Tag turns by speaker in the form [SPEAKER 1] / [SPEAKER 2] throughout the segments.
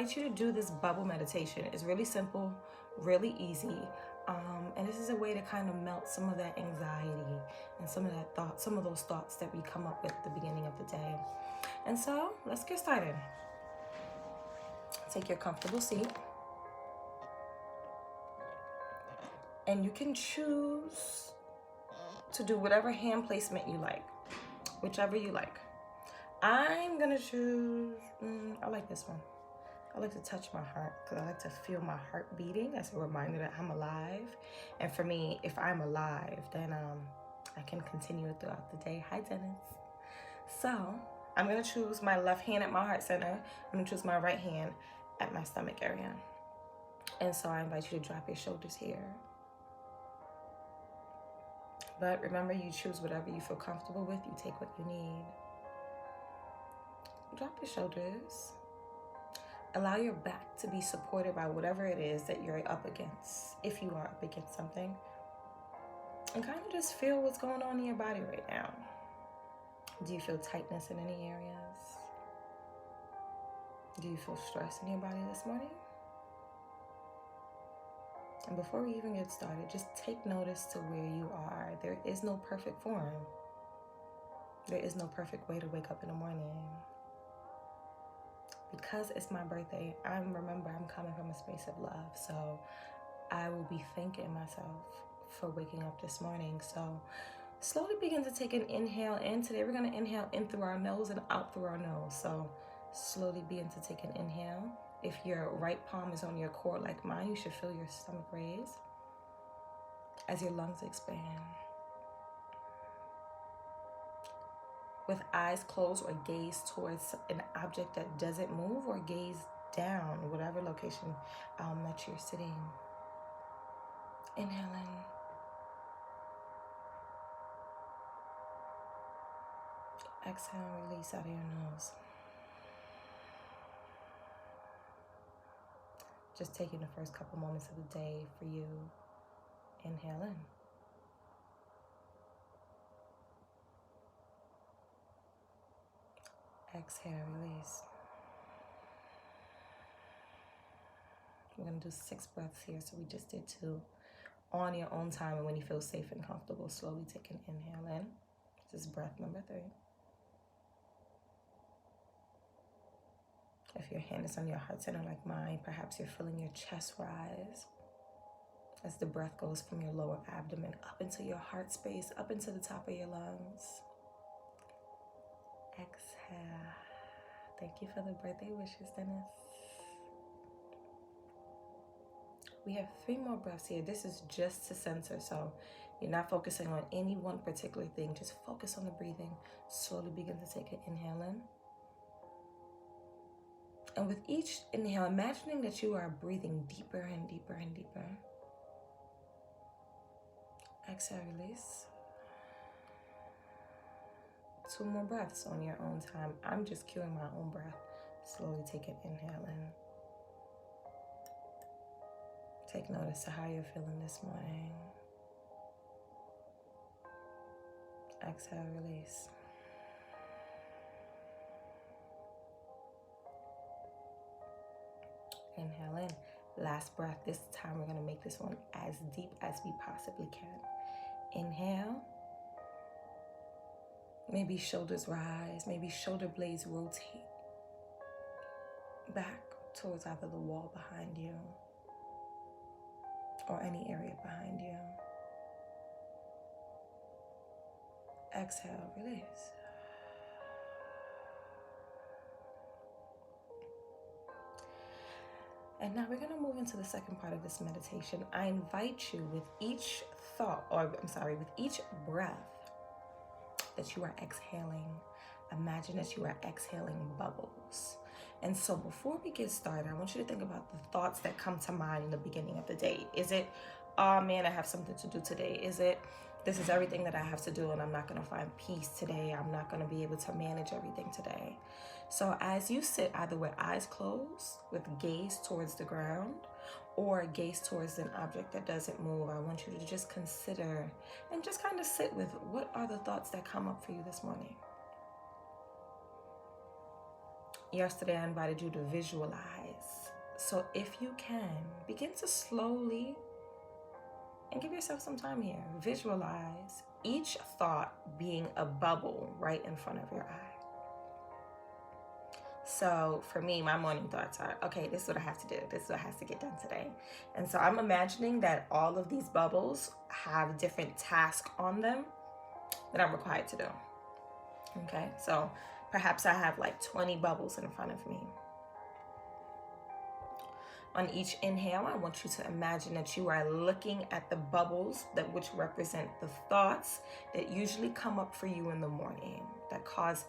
[SPEAKER 1] invite you to do this bubble meditation. It's really simple, really easy. And this is a way to kind of melt some of that anxiety and some of those thoughts that we come up with at the beginning of the day. And so let's get started. Take your comfortable seat. And you can choose to do whatever hand placement you like, whichever you like. I'm gonna choose, I like this one. I like to touch my heart because I like to feel my heart beating as a reminder that I'm alive. And for me, if I'm alive, then I can continue it throughout the day. Hi, Dennis. So I'm gonna choose my left hand at my heart center. I'm gonna choose my right hand at my stomach area. And so I invite you to drop your shoulders here. But remember, you choose whatever you feel comfortable with. You take what you need. Drop your shoulders. Allow your back to be supported by whatever it is that you're up against, if you are up against something. And kind of just feel what's going on in your body right now. Do you feel tightness in any areas? Do you feel stress in your body this morning? And before we even get started, just take notice to where you are. There is no perfect form. There is no perfect way to wake up in the morning. Because it's my birthday, remember I'm coming from a space of love. So I will be thanking myself for waking up this morning. So slowly begin to take an inhale in. Today we're going to inhale in through our nose and out through our nose. So slowly begin to take an inhale. If your right palm is on your core like mine, you should feel your stomach raise as your lungs expand. With eyes closed or gaze towards an object that doesn't move, or gaze down, whatever location that you're sitting. Inhale in. Exhale and release out of your nose. Just taking the first couple moments of the day for you. Inhale in. Exhale, release. We're going to do 6 breaths here, so we just did 2 on your own time. And when you feel safe and comfortable, slowly take an inhale in. This is breath number 3. If your hand is on your heart center like mine, perhaps you're feeling your chest rise as the breath goes from your lower abdomen up into your heart space, up into the top of your lungs. Exhale. Thank you for the birthday wishes, Dennis. We have 3 more breaths here. This is just to center, so you're not focusing on any one particular thing. Just focus on the breathing. Slowly begin to take an inhale in. And with each inhale, imagining that you are breathing deeper and deeper and deeper. Exhale, release. 2 more breaths on your own time. I'm just cueing my own breath. Slowly take an inhale in. Take notice of how you're feeling this morning. Exhale, release. Inhale in. Last breath. This time we're going to make this one as deep as we possibly can. Inhale. Maybe shoulders rise. Maybe shoulder blades rotate back towards either the wall behind you or any area behind you. Exhale, release. And now we're going to move into the second part of this meditation. I invite you with each with each breath that you are exhaling, imagine that you are exhaling bubbles. And so before we get started, I want you to think about the thoughts that come to mind in the beginning of the day. Is it, oh man, I have something to do today? Is it, this is everything that I have to do and I'm not going to find peace today. I'm not going to be able to manage everything today. So as you sit either with eyes closed, with gaze towards the ground, or gaze towards an object that doesn't move, I want you to just consider and just kind of sit with what are the thoughts that come up for you this morning. Yesterday, I invited you to visualize So if you can, begin to slowly, and give yourself some time here, visualize each thought being a bubble right in front of your eye. So for me, my morning thoughts are, okay, this is what I have to do. This is what has to get done today. And so I'm imagining that all of these bubbles have different tasks on them that I'm required to do. Okay, so perhaps I have like 20 bubbles in front of me. On each inhale, I want you to imagine that you are looking at the bubbles which represent the thoughts that usually come up for you in the morning that causes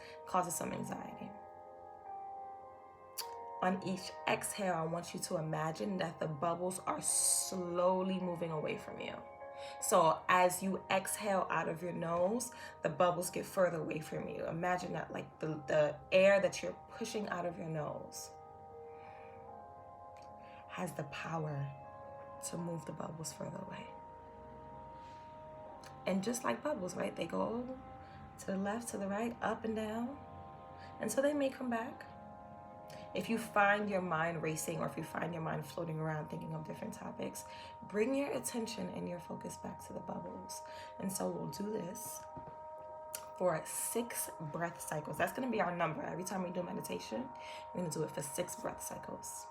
[SPEAKER 1] some anxiety. On each exhale, I want you to imagine that the bubbles are slowly moving away from you. So as you exhale out of your nose, the bubbles get further away from you. Imagine that like the air that you're pushing out of your nose has the power to move the bubbles further away. And just like bubbles, right? They go to the left, to the right, up and down. And so they may come back. If you find your mind racing, or if you find your mind floating around thinking of different topics, bring your attention and your focus back to the bubbles. And so we'll do this for 6 breath cycles. That's going to be our number. Every time we do meditation, we're going to do it for 6 breath cycles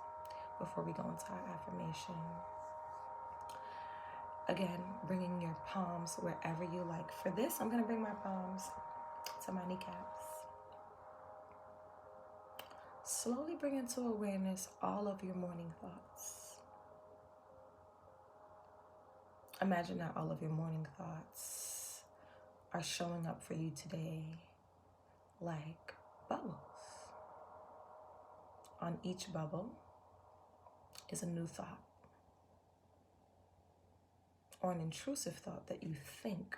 [SPEAKER 1] before we go into our affirmation. Again, bringing your palms wherever you like. For this, I'm going to bring my palms to my kneecaps. Slowly bring into awareness all of your morning thoughts. Imagine that all of your morning thoughts are showing up for you today like bubbles. On each bubble is a new thought, or an intrusive thought that you think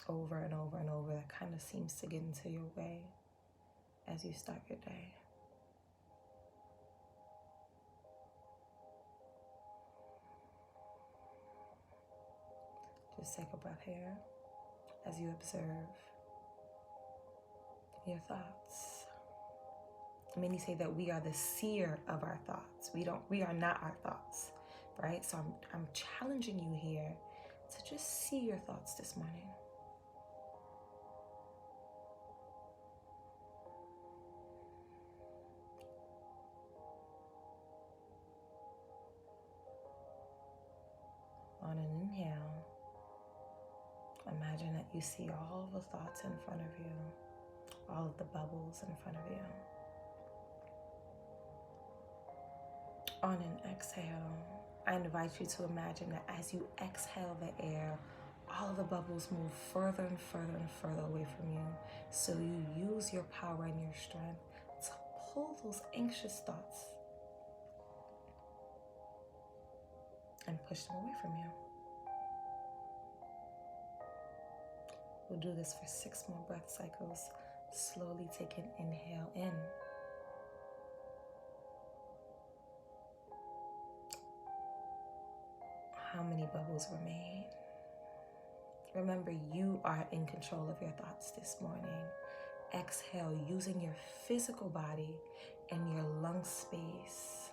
[SPEAKER 1] over and over and over that kind of seems to get into your way as you start your day. Just take a breath here as you observe your thoughts. Many say that we are the seer of our thoughts. We are not our thoughts, right? So I'm challenging you here to just see your thoughts this morning. On an inhale, imagine that you see all of the thoughts in front of you, all of the bubbles in front of you. On an exhale, I invite you to imagine that as you exhale the air, all of the bubbles move further and further and further away from you. So you use your power and your strength to pull those anxious thoughts and push them away from you. We'll do this for 6 more breath cycles. Slowly take an inhale in. How many bubbles remain? Remember, you are in control of your thoughts this morning. Exhale using your physical body and your lung space.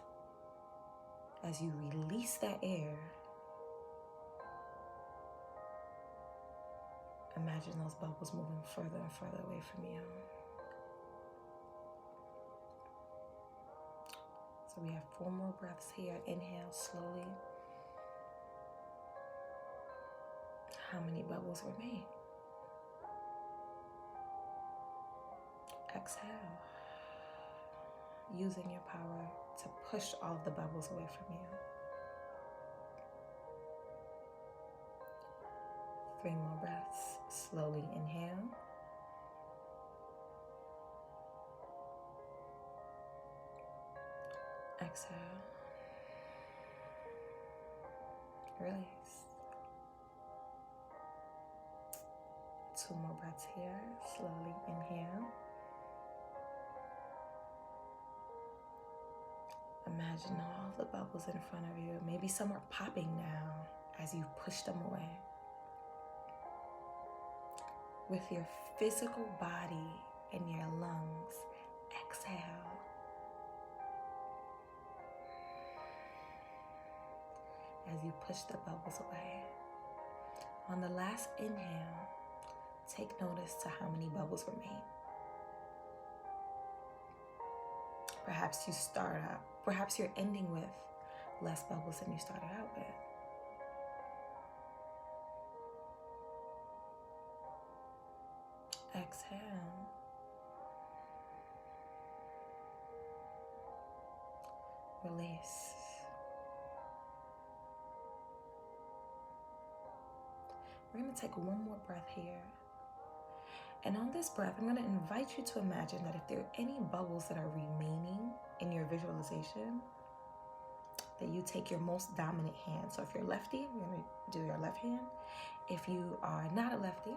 [SPEAKER 1] As you release that air, imagine those bubbles moving further and further away from you. So we have 4 more breaths here. Inhale slowly. How many bubbles remain? Exhale, using your power to push all of the bubbles away from you. 3 more breaths. Slowly inhale. Exhale. Release. 2 more breaths here. Slowly inhale. Imagine all the bubbles in front of you. Maybe some are popping now as you push them away. With your physical body and your lungs, exhale. as you push the bubbles away. On the last inhale, take notice to how many bubbles remain. Perhaps you're ending with less bubbles than you started out with. Exhale. Release. We're going to take one more breath here. And on this breath, I'm going to invite you to imagine that if there are any bubbles that are remaining in your visualization, that you take your most dominant hand. So if you're lefty, we're going to do your left hand. If you are not a lefty,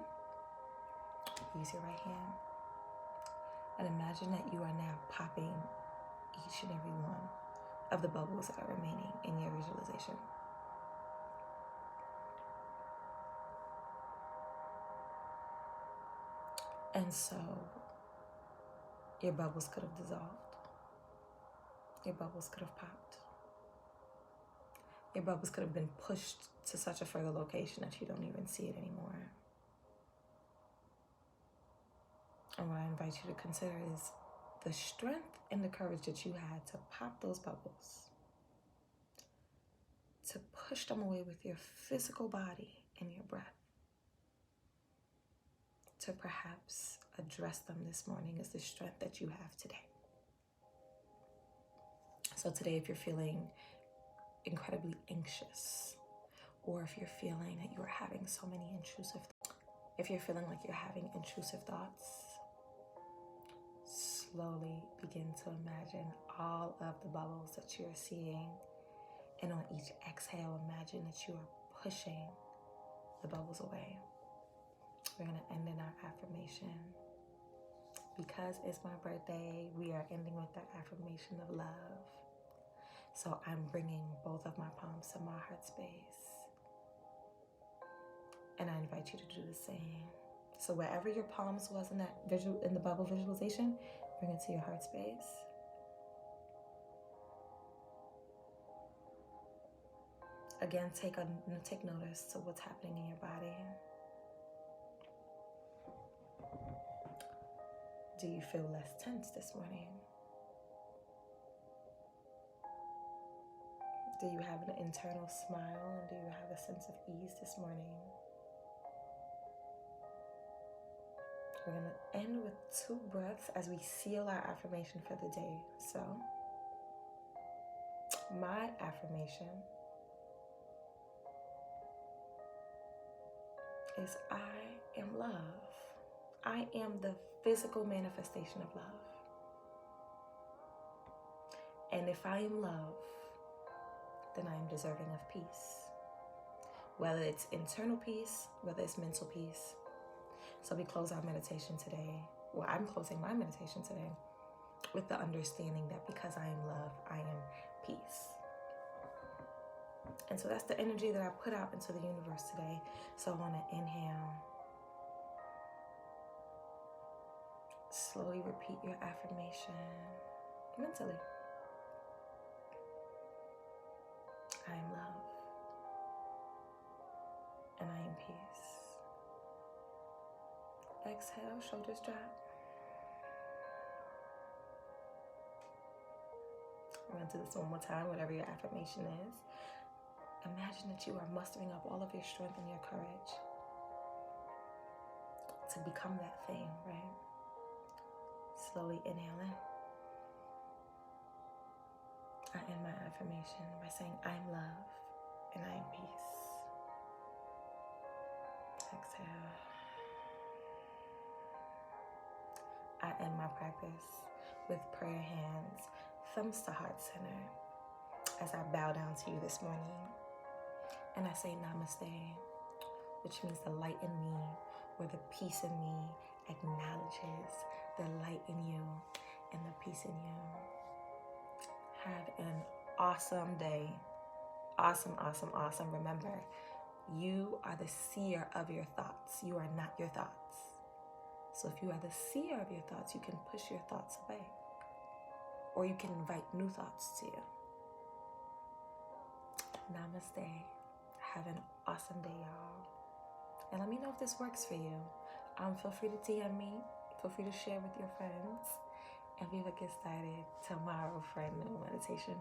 [SPEAKER 1] use your right hand. And imagine that you are now popping each and every one of the bubbles that are remaining in your visualization. And so your bubbles could have dissolved. Your bubbles could have popped. Your bubbles could have been pushed to such a further location that you don't even see it anymore. And what I invite you to consider is the strength and the courage that you had to pop those bubbles, to push them away with your physical body and your breath, to perhaps address them this morning is the strength that you have today. So today, if you're feeling incredibly anxious, or if you're feeling that you are having so many intrusive thoughts, if you're feeling like you're having intrusive thoughts, slowly begin to imagine all of the bubbles that you're seeing. And on each exhale, imagine that you are pushing the bubbles away. We're going to end in our affirmation. Because it's my birthday, we are ending with that affirmation of love. So I'm bringing both of my palms to my heart space. And I invite you to do the same. So wherever your palms was in that in the bubble visualization, bring it to your heart space. Again, take notice to what's happening in your body. Do you feel less tense this morning? Do you have an internal smile, and do you have a sense of ease this morning? We're going to end with 2 breaths as we seal our affirmation for the day. So, my affirmation is I am love. I am the physical manifestation of love. And if I am love, then I am deserving of peace. Whether it's internal peace, whether it's mental peace. So we close our meditation today. Well, I'm closing my meditation today with the understanding that because I am love, I am peace. And so that's the energy that I put out into the universe today. So I want to inhale. Slowly repeat your affirmation mentally. I am love. And I am peace. Exhale, shoulders drop. We're going to do this one more time, whatever your affirmation is. Imagine that you are mustering up all of your strength and your courage to become that thing, right? Slowly inhale in. I end my affirmation by saying, I am love and I am peace. Exhale. I end my practice with prayer hands, thumbs to heart center, as I bow down to you this morning. And I say namaste, which means the light in me, or the peace in me, acknowledges the light in you and the peace in you. Have an awesome day. Awesome, awesome, awesome. Remember, you are the seer of your thoughts. You are not your thoughts. So if you are the seer of your thoughts, you can push your thoughts away. Or you can invite new thoughts to you. Namaste. Have an awesome day, y'all. And let me know if this works for you. Feel free to DM me. Feel free to share with your friends. And we will get started tomorrow for a new meditation.